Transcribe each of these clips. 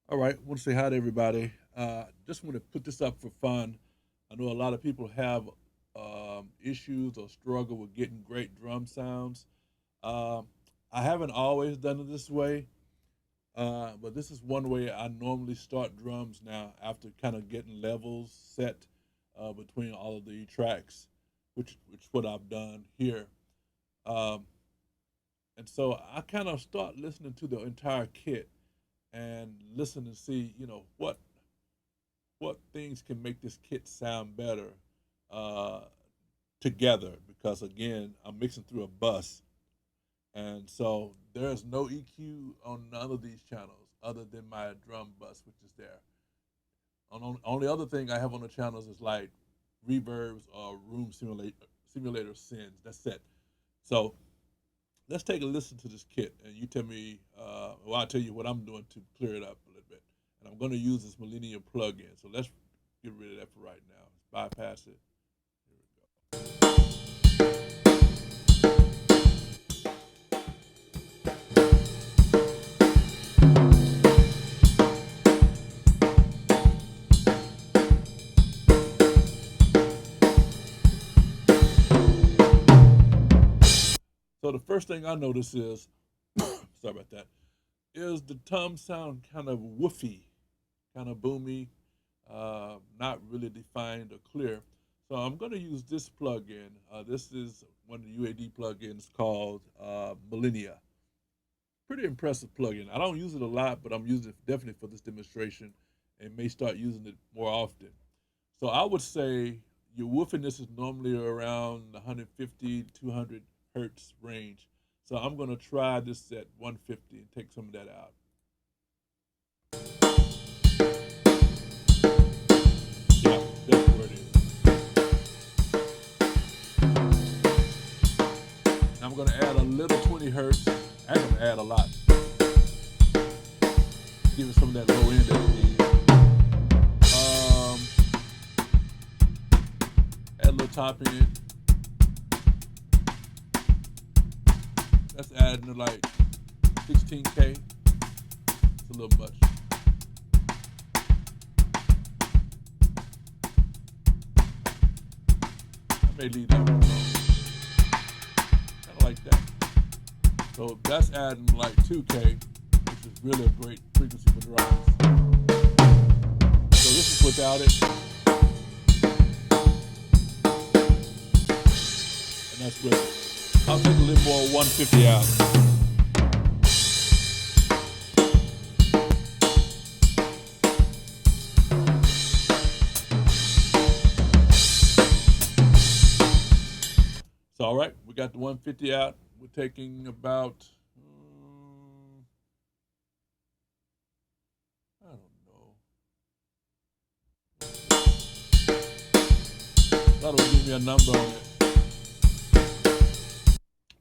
All right, want to say hi to everybody. Just want to put this up for fun. I know a lot of people have issues or struggle with getting great drum sounds. Um, I haven't always done it this way, but this is one way I normally start drums now after kind of getting levels set between all of the tracks, which is what I've done here. Um, and so I kind of start listening to the entire kit and listen and see, what things can make this kit sound better uh, together. Because again, I'm mixing through a bus, and so there's no EQ on none of these channels other than my drum bus, which is there. Only other thing I have on the channels is like reverbs or simulator sends. That's it. So let's take a listen to this kit, and you tell me. Well, I'll tell you what I'm doing to clear it up a little bit. And I'm going to use this Millennium plug-in. So let's get rid of that for right now. Let's bypass it. Here we go. So the first thing I notice is, sorry about that, is the tom sound kind of woofy, kind of boomy, not really defined or clear. So I'm going to use this plugin. This is one of the UAD plugins called Millennia. Pretty impressive plugin. I don't use it a lot, but I'm using it definitely for this demonstration and may start using it more often. So I would say your woofiness is normally around 150, 200 hertz range. So I'm going to try this at 150 and take some of that out. Yeah, that's where it is. I'm going to add a little 20 hertz. I'm going to add a lot. Give it some of that low end that it needs. Add a little top end. That's adding to like 16K. It's a little much. I may leave that one alone. Kind of like that. So that's adding like 2K, which is really a great frequency for drums. So this is without it, and that's with it. I'll take a little more 150 out. So all right, we got the 150 out. We're taking about, I don't know. That'll give me a number on it.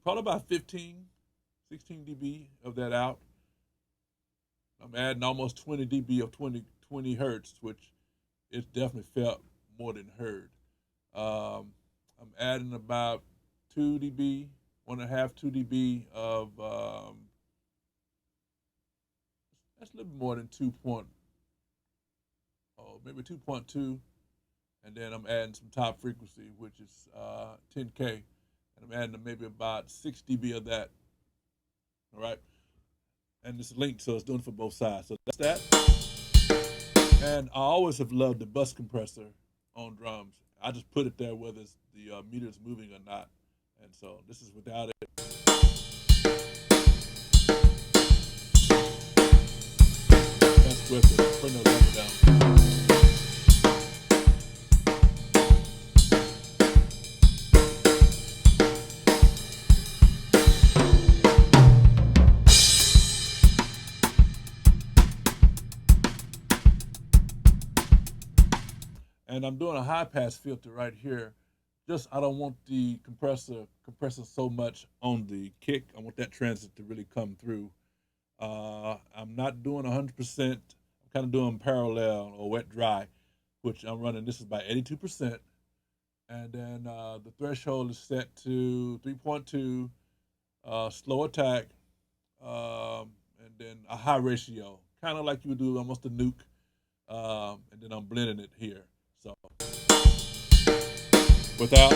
Probably about 15, 16 dB of that out. I'm adding almost 20 dB of 20 hertz, which it's definitely felt more than heard. I'm adding about 2 dB, 1.5, 2 dB of, that's a little bit more than 2 point, oh, maybe 2.2. And then I'm adding some top frequency, which is 10K. And I'm adding maybe about 6 dB of that. All right. And it's linked, so it's doing it for both sides. So that's that. And I always have loved the bus compressor on drums. I just put it there whether it's the meter is moving or not. And so this is without it. That's with it. Turn the level down. And I'm doing a high pass filter right here. Just I don't want the compressor so much on the kick. I want that transit to really come through. I'm not doing 100%. I'm kind of doing parallel or wet dry, which I'm running. This is by 82%, and then the threshold is set to 3.2, slow attack, and then a high ratio. kind of like you would do almost a nuke, and then I'm blending it here. So without,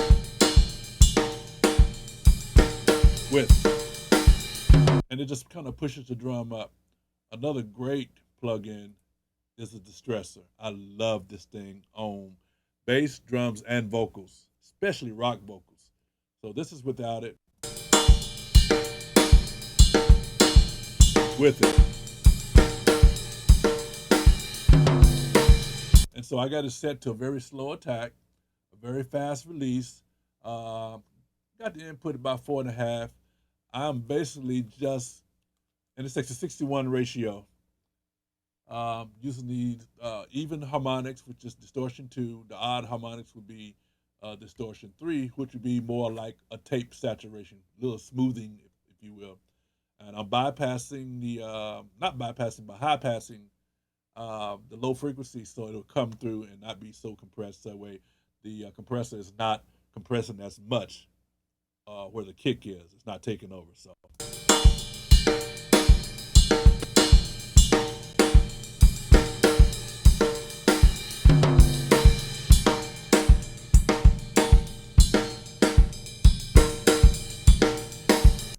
with, and it just kind of pushes the drum up. Another great plugin is a distressor. I love this thing on bass, drums, and vocals, especially rock vocals. So this is without it, with it. And so I got it set to a very slow attack, a very fast release. Got the input about 4.5. I'm basically just, and it's like a 61 ratio. Using the even harmonics, which is distortion 2. The odd harmonics would be distortion 3, which would be more like a tape saturation, a little smoothing, if you will. And I'm bypassing the, not bypassing, but high passing the low frequency so it'll come through and not be so compressed. That way the compressor is not compressing as much where the kick is. It's not taking over. So.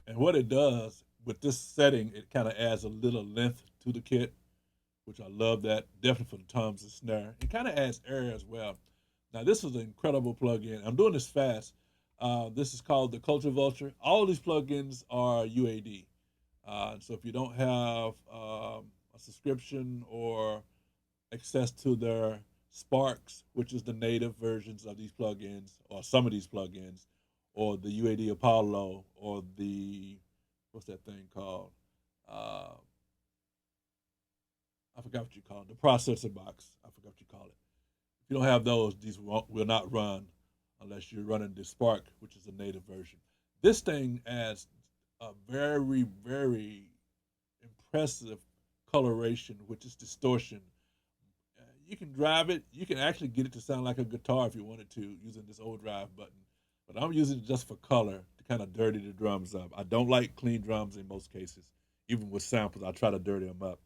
And what it does with this setting, it kind of adds a little length to the kit, which I love that. Definitely for the toms and snare. It kind of adds air as well. Now, this is an incredible plugin. I'm doing this fast. This is called the Culture Vulture. All of these plugins are UAD. So if you don't have a subscription or access to their Sparks, which is the native versions of these plugins, or some of these plugins, or the UAD Apollo, or the, what's that thing called? I forgot what you call it. The processor box. I forgot what you call it. If you don't have those, these will not run unless you're running the Spark, which is a native version. This thing adds a very, very impressive coloration, which is distortion. You can drive it. You can actually get it to sound like a guitar if you wanted to using this overdrive button. But I'm using it just for color to kind of dirty the drums up. I don't like clean drums in most cases. Even with samples, I try to dirty them up.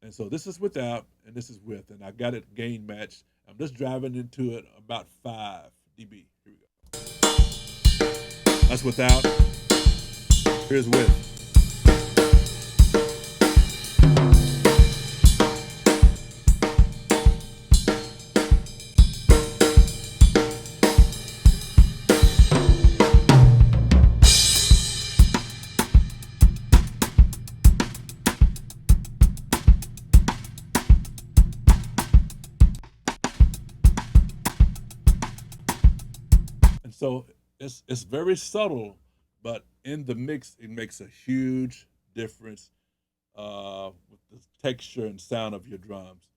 And so this is without, and this is with, and I got it gain matched. I'm just driving into it about 5 dB. Here we go. That's without. Here's with. And so it's very subtle, but in the mix, it makes a huge difference with the texture and sound of your drums.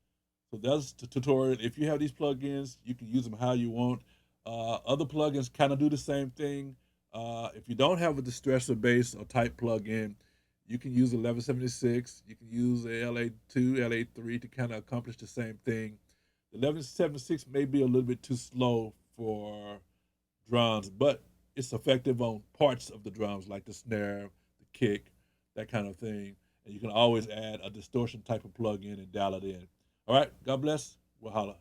So that's the tutorial. If you have these plugins, you can use them how you want. Other plugins kind of do the same thing. If you don't have a distressor bass or type plugin, you can use 1176. You can use a LA2, LA3 to kind of accomplish the same thing. The 1176 may be a little bit too slow for drums, but it's effective on parts of the drums like the snare, the kick, that kind of thing. And you can always add a distortion type of plug-in and dial it in. All right, God bless. We'll holla.